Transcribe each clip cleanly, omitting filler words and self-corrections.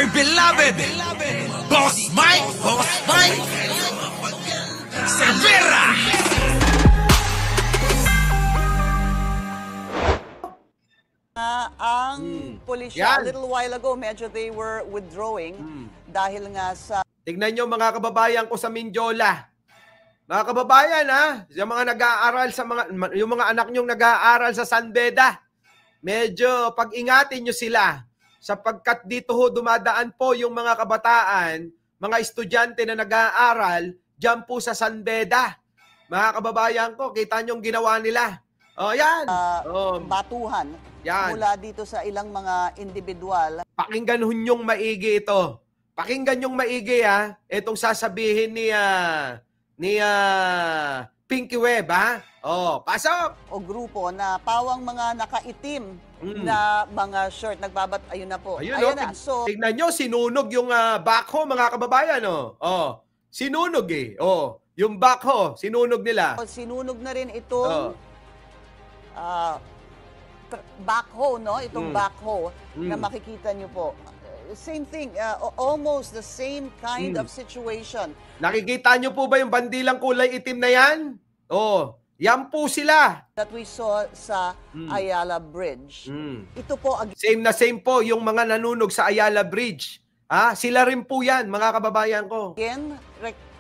my beloved Boss Mike Cervera. Ang pulisya, a little while ago, medyo they were withdrawing dahil nga sa... Tignan nyo mga kababayan ko sa Mindiola. Mga kababayan yung mga nag-aaral sa yung mga anak nyong nag-aaral sa San Beda, medyo pag-ingatin nyo sila sapagkat dito ho dumadaan po yung mga kabataan, mga estudyante na nag-aaral diyan po sa San Beda. Mga kababayan ko, kita nyo yung ginawa nila. Yan. Batuhan. Yan. Mula dito sa ilang mga individual. Pakinggan nyong maigi ito. Pakinggan nyong maigi itong sasabihin ni Pinky Web pasok! O grupo na pawang mga nakaitim na mga shirt. Ayun na po. Ayun na. So, tignan nyo, sinunog yung backhoe mga kababayan. Sinunog yung backhoe, sinunog nila. Sinunog na rin itong backhoe, no? Itong backhoe na makikita nyo po. Same thing, almost the same kind of situation. Nakikita nyo po ba yung bandilang kulay itim na yan? Yan po sila. That we saw sa Ayala Bridge. Ito po, same po yung mga nanunog sa Ayala Bridge. Sila rin po yan, mga kababayan ko. Again,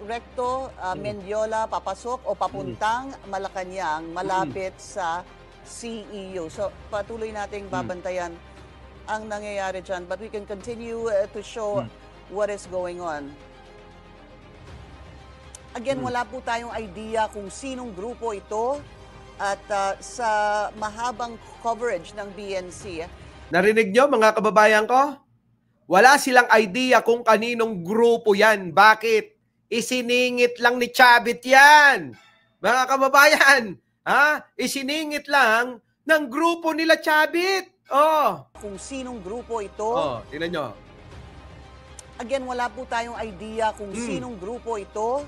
recto, Mendiola, papasok o papuntang Malacanang, malapit sa CEU. So, patuloy nating babantayan ang nangyayari dyan. But we can continue to show what is going on. Again, wala po tayong idea kung sinong grupo ito at sa mahabang coverage ng BNC. Narinig nyo mga kababayan ko? Wala silang idea kung kaninong grupo yan. Bakit? Isiningit lang ni Chavit yan. Mga kababayan, isiningit lang ng grupo nila Chavit. Kung sinong grupo ito. Tingnan nyo. Again, wala po tayong idea kung sinong grupo ito.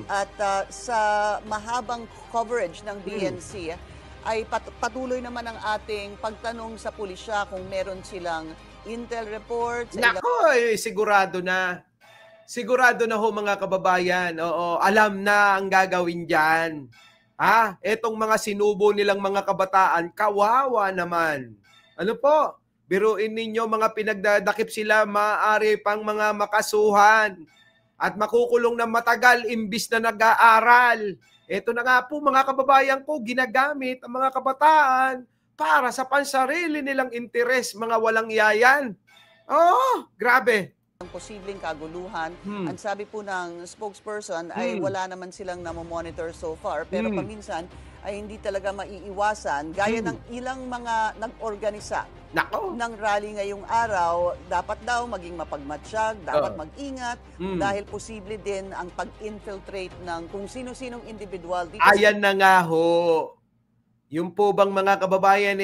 At sa mahabang coverage ng BNC, ay patuloy naman ang ating pagtanong sa pulisya kung meron silang intel reports. Nako, sigurado na. Sigurado na ho mga kababayan. Alam na ang gagawin dyan. Etong mga sinubo nilang mga kabataan, kawawa naman. Ano po? Biruin ninyo mga pinagdadakip sila, maaari pang mga makasuhan at makukulong na matagal imbis na nag-aaral. Ito na nga po mga kababayan ko, ginagamit ang mga kabataan para sa pansarili nilang interes, mga walang yayan. Grabe. Ang posibleng kaguluhan. Ang sabi po ng spokesperson ay wala naman silang namomonitor so far. Pero paminsan ay hindi talaga maiiwasan. Gaya ng ilang mga nag-organisa ng rally ngayong araw, dapat daw maging mapagmatsyag, dapat mag-ingat, dahil posible din ang pag-infiltrate ng kung sino-sinong individual. Ayan na nga ho. Yung po bang mga kababayan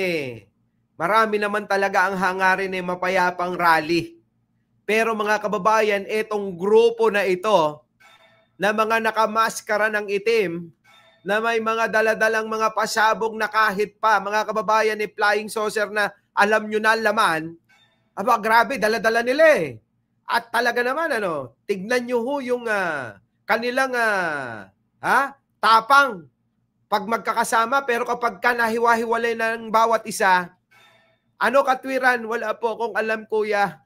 marami naman talaga ang hangarin mapayapang rally. Pero mga kababayan, etong grupo na ito, na mga nakamaskara ng itim, na may mga daladalang mga pasabog na kahit pa, mga kababayan flying saucer na alam nyo na laman, grabe, daladala nila At talaga naman, tignan nyo ho yung kanilang tapang pag magkakasama, pero kapag ka nahiwa-hiwalay ng bawat isa, katwiran? Wala po akong alam, kuya.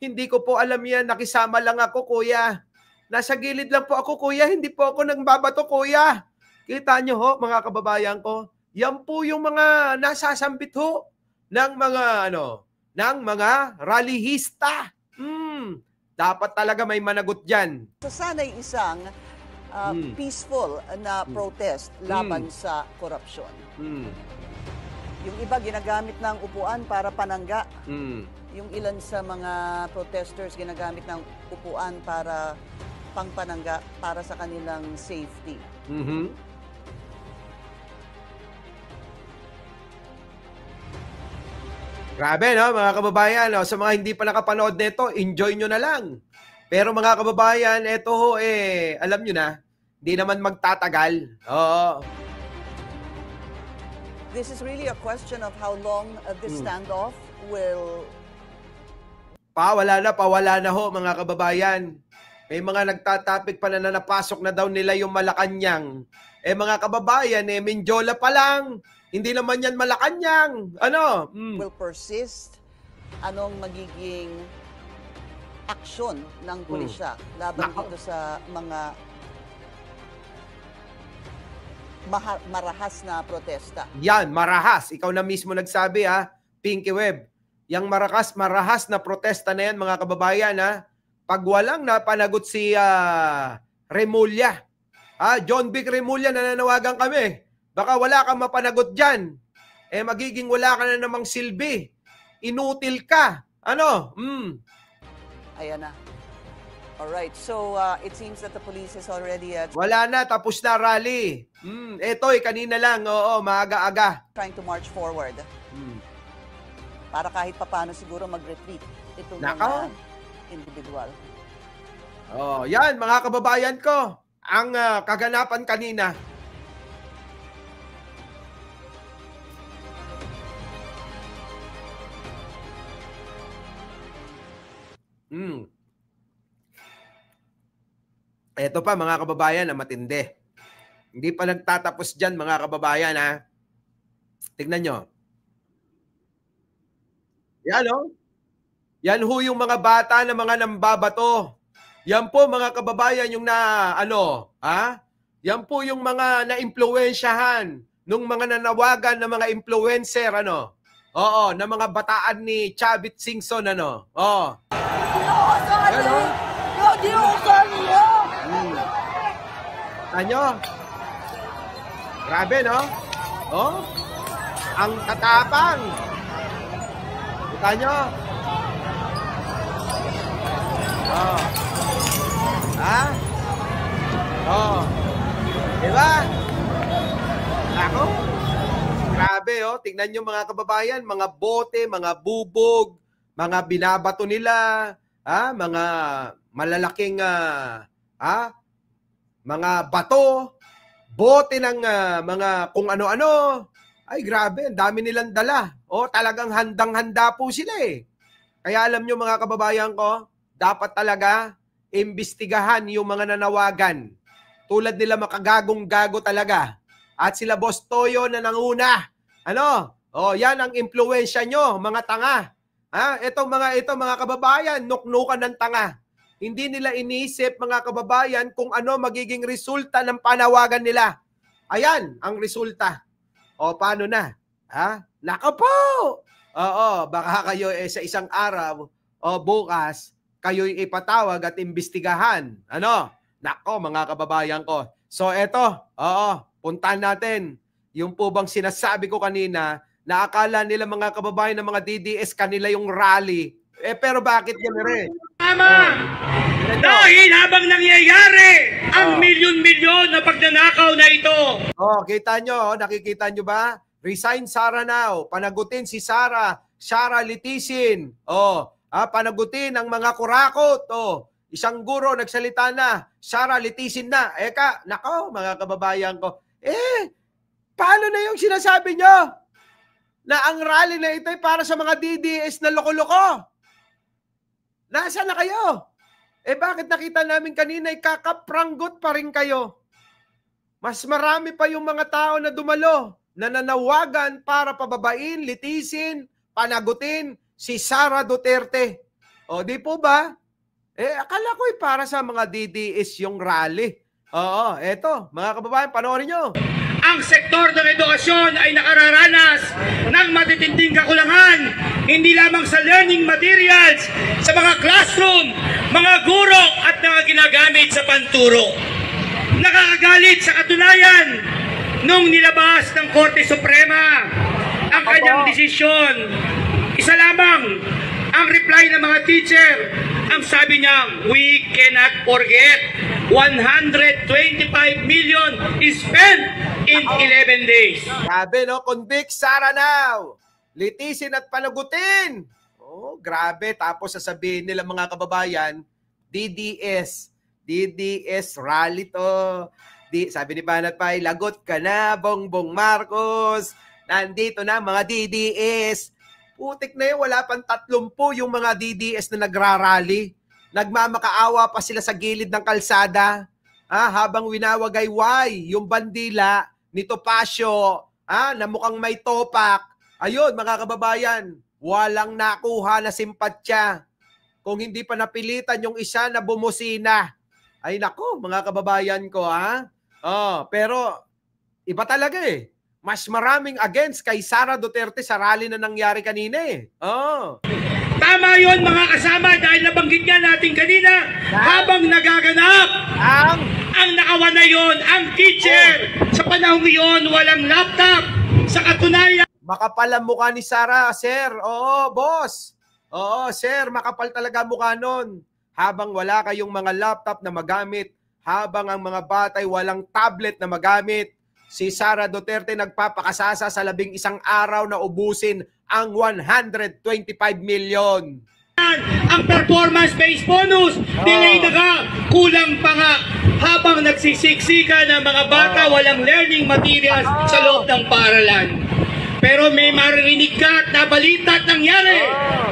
Hindi ko po alam yan. Nakisama lang ako, kuya. Nasa gilid lang po ako, kuya. Hindi po ako nagbabato, kuya. Kita nyo ho, mga kababayan ko. Yan po yung mga nasasambit ho ng mga, ng mga rallyista. Dapat talaga may managot dyan. Sana'y isang peaceful na protest laban sa korupsyon. Yung iba ginagamit ng upuan para panangga. Yung ilan sa mga protesters ginagamit ng upuan para pangpanangga para sa kanilang safety. Grabe, mga kababayan. Sa mga hindi pa nakapanood nito, enjoy nyo na lang. Pero mga kababayan, ito ho alam nyo na, hindi naman magtatagal. This is really a question of how long this standoff will Pawala na ho mga kababayan. May mga nagtatapik pa na napasok na daw nila yung Malacanang. Mga kababayan, Mindiola pa lang. Hindi naman yan Malacanang. Ano? Will persist. Anong magiging aksyon ng pulisya laban dito sa mga marahas na protesta? Yan, marahas. Ikaw na mismo nagsabi Pinky Web. Yang marahas na protesta na yan mga kababayan pag walang napanagot si Remulla. John Vic Remulla, nananawagan kami. Baka wala kang mapanagot dyan. Magiging wala ka na namang silbi. Inutil ka. Ano? Ayan na. Alright, so it seems that the police is already wala na, tapos na rally. Eto'y kanina lang, maaga-aga. trying to march forward. Para kahit papano siguro mag-retreat itong mga individual. Yan mga kababayan ko. Ang kaganapan kanina. Ito pa mga kababayan na matindi. Hindi pa nagtatapos dyan mga kababayan Tignan nyo. Yan Yan ho yung mga bata na mga nambabato. Yan po mga kababayan yung Yan po yung mga na-impluwensyahan nung mga nanawagan na mga influencer Oo, na mga bataan ni Chavit Singson Tanyo? Grabe, no? Ang tatapang. Kita nyo? Diba? Ako? Grabe, Tignan nyo mga kababayan, mga bote, mga bubog, mga binabato nila, mga malalaking, mga bato, bote ng mga kung ano-ano. Ay, grabe, ang dami nilang dala. Talagang handang-handa po sila Kaya alam nyo mga kababayan ko, dapat talaga imbestigahan yung mga nanawagan. Tulad nila makagagong-gago talaga. At sila Boss Toyo na nanguna. Yan ang impluwensya nyo, mga tanga. Ito mga kababayan, nuknukan ng tanga. Hindi nila inisip mga kababayan kung ano magiging resulta ng panawagan nila. Ayan ang resulta. Paano na? Nako po! Baka kayo sa isang araw bukas, kayo'y ipatawag at imbestigahan. Nako mga kababayan ko. So eto, puntahan natin. Yung po bang sinasabi ko kanina, na akala nila mga kababayan ng mga DDS kanila yung rally. Pero bakit yan Tama! Dahil habang nangyayari ang milyon-milyon na pagnanakaw na ito. Kita nyo, nakikita nyo ba? Resign Sara now. Panagutin si Sara. Sara litisin. Panagutin ang mga kurakot. Isang guro nagsalita na. Sara litisin na. Nako, mga kababayan ko. Paano na yung sinasabi nyo? Na ang rally na ito ay para sa mga DDS na loko-loko. Nasaan na kayo? Bakit nakita namin kanina ay kakapranggot pa rin kayo? Mas marami pa yung mga tao na dumalo, na nanawagan para pababain, litisin, panagutin si Sara Duterte. Di po ba? Akala ko para sa mga DDS yung rally. Eto, mga kababayan, panoorin nyo. Ang sektor ng edukasyon ay nakararanas ng matitinding kakulangan, hindi lamang sa learning materials, sa mga classroom, mga guro at mga ginagamit sa panturo. Nakakagalit sa katunayan nung nilabas ng Korte Suprema ang kanyang desisyon. Isa lamang ang reply ng mga teacher. Ang sabi niya, we cannot forget 125 million is spent in 11 days. Grabe, no? Convict Sara now. Litisin at panagutin. Grabe. Tapos sasabihin nila mga kababayan, DDS rally to. Sabi ni Banat Pai, lagot ka na, Bongbong Marcos. Nandito na mga DDS. Putik na yun, wala pang 30 yung mga DDS na nagrarally. Nagmamakaawa pa sila sa gilid ng kalsada. Habang winawagayway yung bandila ni Topacio, na mukhang may topak. Ayun, mga kababayan, walang nakuha na simpatsya. Kung hindi pa napilitan yung isa na bumusina. Ay nako, mga kababayan ko, pero iba talaga eh. Mas maraming against kay Sara Duterte sa rally na nangyari kanina eh. Tama yon mga kasama dahil nabanggit nga natin kanina habang nagaganap ang nakawa na yon, ang teacher sa panahon yon walang laptop. Sa katunayan, makapal ang mukha ni Sara, sir. Oo, boss. Oo, sir, makapal talaga mukha nun. Habang wala kayong mga laptop na magamit, habang ang mga batay walang tablet na magamit, si Sara Duterte nagpapakasasa sa 11 araw na ubusin ang 125 million. Ang performance-based bonus, delay na ka, kulang pa nga. Habang nagsisiksika ng mga bata, walang learning materials sa loob ng paaralan. Pero may maririnig ka at nabalita at nangyari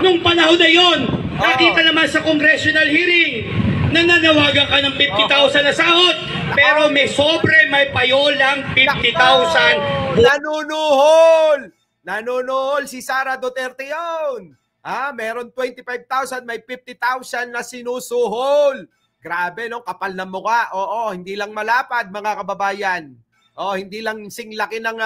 nung panahon na yon. Nakita naman sa congressional hearing na nanawagan ka ng 50,000 na sahod, pero may sobre, may payolang 50,000. Nanunuhol si Sara Duterte yun. Meron 25,000, may 50,000 na sinusuhol. Grabe, no? Kapal ng mukha. Oo, hindi lang malapad, mga kababayan. Hindi lang singlaki ng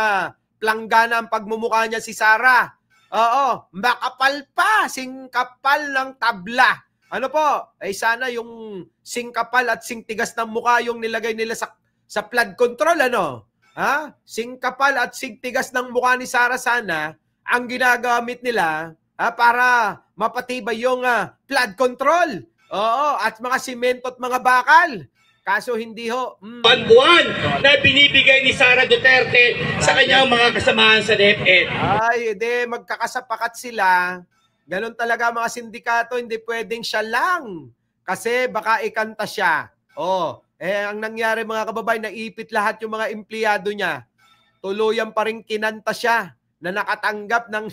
planggana ang pagmumukha niya si Sara. Oo, makapal pa, singkapal ng tabla. Ano po? Sana yung singkapal at singtigas ng mukha yung nilagay nila sa flood control, ano? Singkapal at singtigas ng mukha ni Sara sana ang ginagamit nila para mapatibay yung flood control. Oo, at mga simento at mga bakal. Kaso hindi ho. Buwan na binibigay ni Sara Duterte sa kanyang mga kasamahan sa DepEd. Ay, magkakasapakat sila. Ganon talaga mga sindikato, hindi pwedeng siya lang. Kasi baka ikanta siya. Ang nangyari mga kababayan, naipit lahat yung mga empleyado niya. Tuluyan pa rin kinanta siya na nakatanggap ng,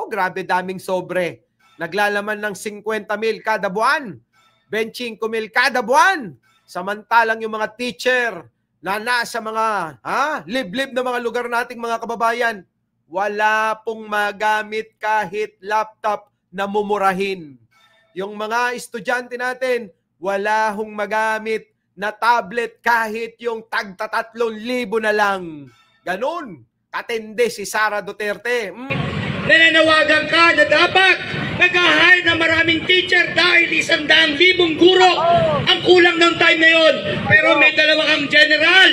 grabe daming sobre. Naglalaman ng 50 mil kada buwan. 25 mil kada buwan. Samantalang yung mga teacher na nasa mga liblib na mga lugar nating mga kababayan, wala pong magamit kahit laptop na mumurahin. Yung mga estudyante natin, wala hong magamit na tablet kahit yung tagta 3,000 na lang. Ganun, katindi si Sara Duterte. Nananawagan ka na dapat nag-hire na maraming teacher dahil 100,000 guro ang kulang ng time na yon. Pero may dalawa kang general.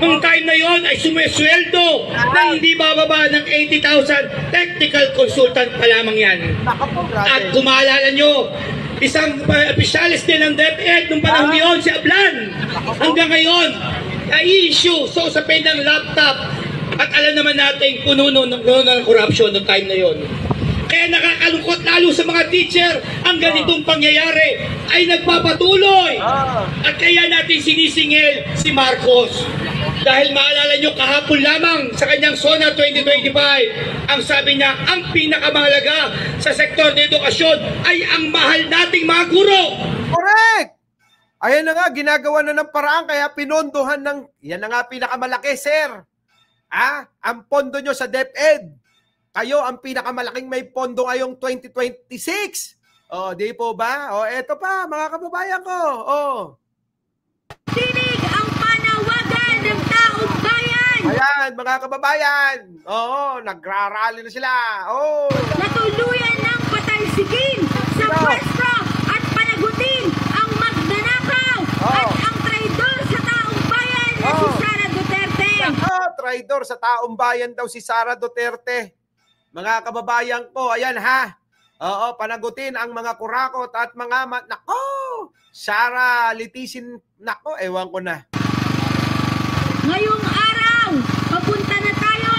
Nung time na yon ay sumesweldo na hindi bababa ng 80,000. Technical consultant pa lamang yan. At kung maalala nyo, isang officialist din ng DepEd nung panahon yon, si Ablan. Hanggang ngayon, na-issue sa usapin ng laptop. At alam naman natin puno ng corruption noong time na yon. Kaya nakakalungkot lalo sa mga teacher ang ganitong pangyayari ay nagpapatuloy. At kaya natin sinisingil si Marcos. Dahil maalala nyo kahapon lamang sa kanyang SONA 2025, ang sabi niya, ang pinakamahalaga sa sektor ng edukasyon ay ang mahal nating mga guro. Correct! Ayan na nga, ginagawa na ng paraan kaya pinondohan ng, yan na nga pinakamalaki, sir. Ang pondo nyo sa DepEd. Kayo ang pinakamalaking may pondo ngayong 2026. Di po ba? Eto pa, mga kababayan ko. Dinig ang panawagan ng taong bayan. Ayan, mga kababayan. Nagrarally na sila. Natuluyan ng patalsikin sa pwesto at panagutin ang magnanakaw at ang traidor sa taong bayan na si Sara Duterte. Traidor sa taong bayan daw si Sara Duterte. Mga kababayan ko, ayan panagutin ang mga kurakot at mga Sara litisin, ewan ko na. Ngayong araw, papunta na tayo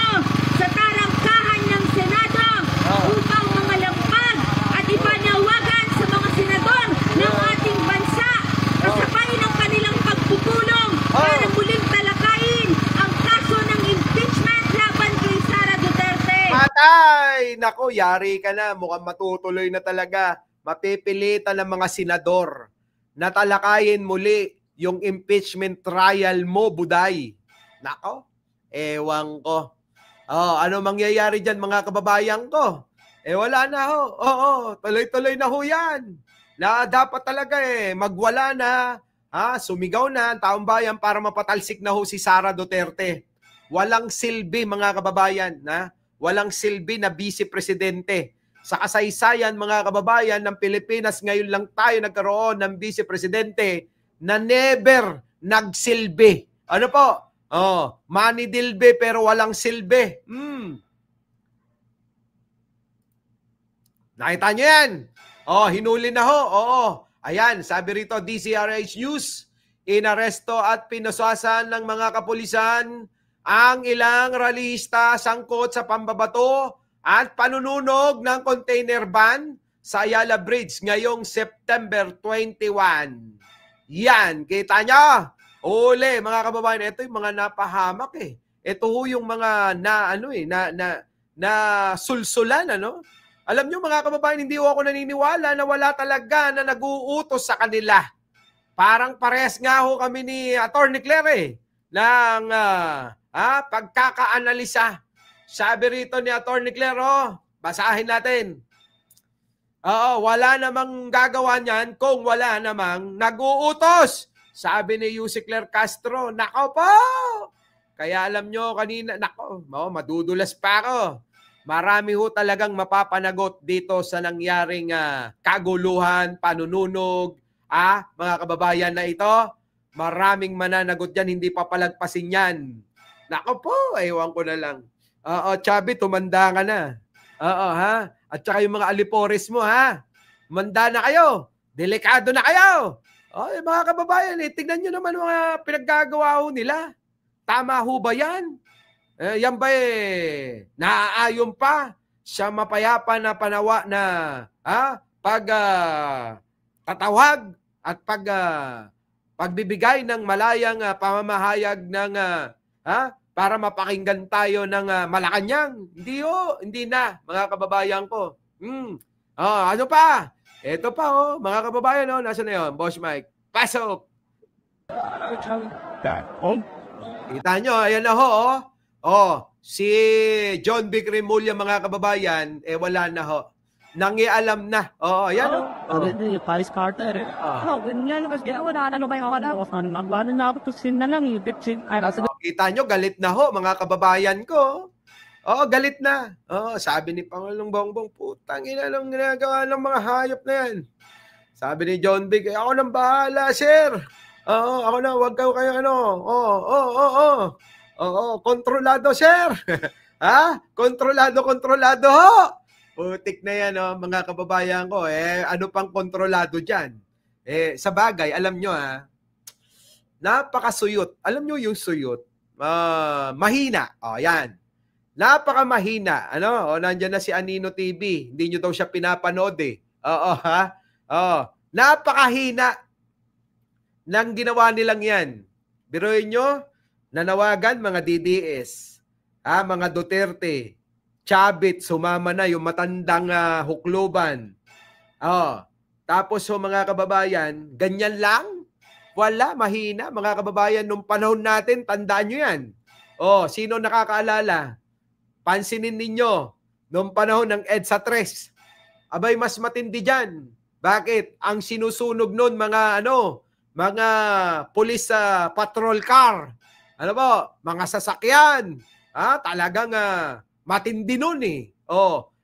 sa tarangkahan ng Senado upang mangalampag at ipanawagan sa mga senador ng ating bansa kasabay ng kanilang pagpupulong para muling talakayin ang kaso ng impeachment laban kay Sara Duterte. Patay! yari ka na, mukhang matutuloy na talaga. Mapipilitan ng mga senador na talakayin muli yung impeachment trial mo, Buday. Nako, ewan ko. Ano mangyayari dyan, mga kababayan ko? Wala na ho. Oo, tuloy-tuloy na ho yan. Na dapat talaga magwala na, sumigaw na ang taong bayan para mapatalsik na ho si Sara Duterte. Walang silbi, mga kababayan, walang silbi na vice presidente. Sa kasaysayan, mga kababayan ng Pilipinas, ngayon lang tayo nagkaroon ng vice presidente na never nagsilbi. Ano po? Manidilbe pero walang silbi. Nakita nyo yan? Hinuli na ho. Ayan, sabi rito, DCRH News, inaresto at pinaswasan ng mga kapulisan ang ilang rallyista sangkot sa pambabato at panununog ng container van sa Ayala Bridge ngayong September 21. Yan, kita nyo? Uli, mga kababayan, ito yung mga napahamak Ito yung mga na sulsulan, ano? Alam nyo, mga kababayan, hindi ako naniniwala na wala talaga na nag-uutos sa kanila. Parang parehas nga ho kami ni Atty. Claire ng pagkakaanalisa. Sabi rito ni Atty. Claire, basahin natin. Wala namang gagawa niyan kung wala namang nag-uutos. Sabi ni Yussi Claire Castro, nako po! Kaya alam nyo kanina, nako, madudulas pa ako. Marami ho talagang mapapanagot dito sa nangyaring kaguluhan, panununog, mga kababayan na ito. Maraming mananagot yan, hindi papalagpasin yan. Nako po, ewan ko na lang. Chabi, tumanda ka na. At saka yung mga alipores mo, manda na kayo. Delikado na kayo. Mga kababayan, tignan nyo naman mga pinaggagawa ho nila. Tama ho ba yan? Yan ba naaayon pa sa mapayapa na panawa na tatawag at pagbibigay ng malayang pamamahayag ng para mapakinggan tayo ng Malacanang? Hindi na, mga kababayan ko. Ano pa? Ito pa, mga kababayan, nasa na yun? Boss Mike, pasok! Kita nyo, ayan na ho, si John Vic Remulla, mga kababayan, wala na ho. Nangialam na. Ayan o. Paris Carter. Ganyan kasi wala na ba yung nagbanan na ako tusin na lang. Kita nyo, galit na ho, mga kababayan ko. Galit na. Sabi ni Pangulong Bongbong, putang ina nang ginagawa ng mga hayop na yan. Sabi ni John Vic, ako nang bahala, sir. Ako na, wag kayo kontrolado, sir. Kontrolado ho. Putik na yan, mga kababayan ko. Ano pang kontrolado dyan? Sa bagay, alam nyo, napakasuyot. Alam nyo yung suyot? Mahina. Yan. Napakamahina. Nandyan na si Anino TV. Hindi nyo daw siya pinapanood Napakahina ng ginawa nilang yan. Biruin nyo, nanawagan mga DDS, mga Duterte, Chavit, sumama na yung matandang hukluban. Tapos mga kababayan, ganyan lang? Wala, mahina. Mga kababayan, nung panahon natin, tandaan nyo yan. Sino nakakaalala? Pansinin ninyo, nung panahon ng EDSA 3, abay mas matindi dyan. Bakit? Ang sinusunog nun mga police patrol car. Mga sasakyan. Talagang matindi nun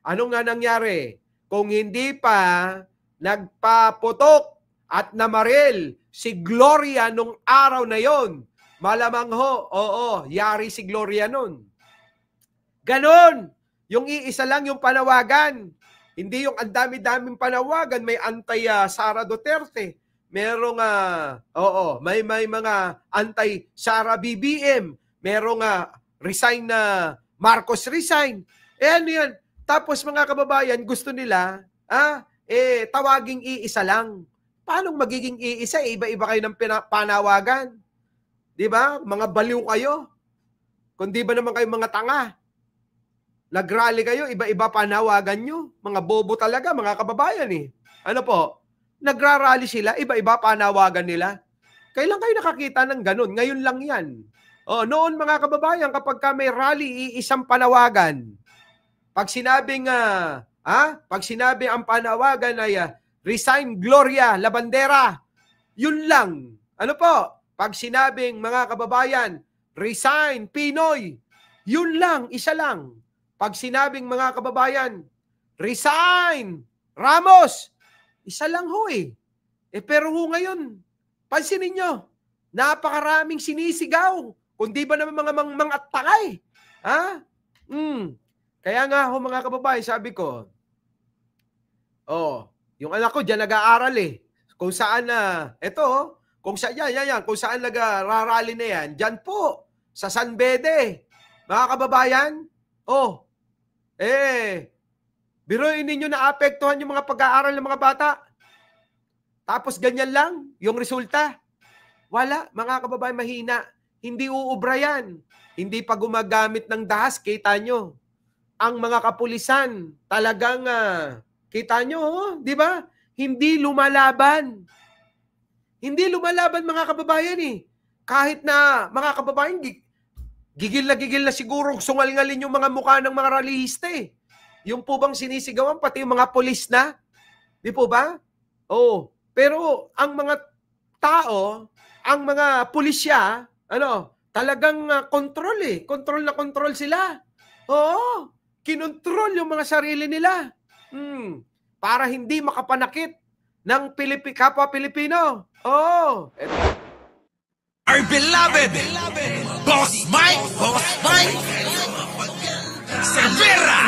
ano nga nangyari? Kung hindi pa nagpaputok at namaril si Gloria nung araw na yon, malamang yari si Gloria nun. Ganon. Yung iisa lang yung panawagan. Hindi yung ang dami-daming panawagan. May anti-Sara Duterte. Merong, may mga anti-Sara BBM. Merong resign na Marcos resign. Ano yan? Tapos mga kababayan, gusto nila, tawaging iisa lang. Paano magiging iisa? Iba-iba kayo ng panawagan. Di ba? Mga baliw kayo. Kundi ba naman kayo mga tanga? Nagrally kayo, iba-iba panawagan nyo. Mga bobo talaga, mga kababayan eh. Ano po? Nagrarally sila, iba-iba panawagan nila. Kailan kayo nakakita ng ganun? Ngayon lang yan. Noon mga kababayan, kapag ka may rally, iisang panawagan. Pag sinabing ang panawagan ay resign Gloria Labandera, yun lang. Ano po? Pag sinabing mga kababayan, resign Pinoy, yun lang, isa lang. Pag sinabing mga kababayan, resign Ramos, isa lang ho eh. Pero ho ngayon, pansinin nyo, napakaraming sinisigaw. Kundi ba naman mga takay? Ha? Kaya nga ho mga kababayan, sabi ko, yung anak ko dyan nag-aaral eh. Kung saan kung saan kung saan nag-rally na yan, dyan po, sa San Bede. Mga kababayan, biruin ninyo na apektuhan yung mga pag-aaral ng mga bata. Tapos ganyan lang, yung resulta. Wala, mga kababayan, mahina. Hindi uubra yan. Hindi pa gumagamit ng dahas, kita nyo. Ang mga kapulisan, talagang, kita nyo, di ba? Hindi lumalaban. Hindi lumalaban mga kababayan eh. Kahit na mga kababayan, gigil na siguro sungal-ngalin yung mga mukha ng mga rallyista eh. Yung po bang sinisigawan, pati yung mga pulis na? Di po ba? Pero ang mga tao, ang mga pulisya, talagang control eh. Control na control sila. Kinontrol yung mga sarili nila. Para hindi makapanakit ng kapwa Pilipino. Our beloved Boss Mike Severa.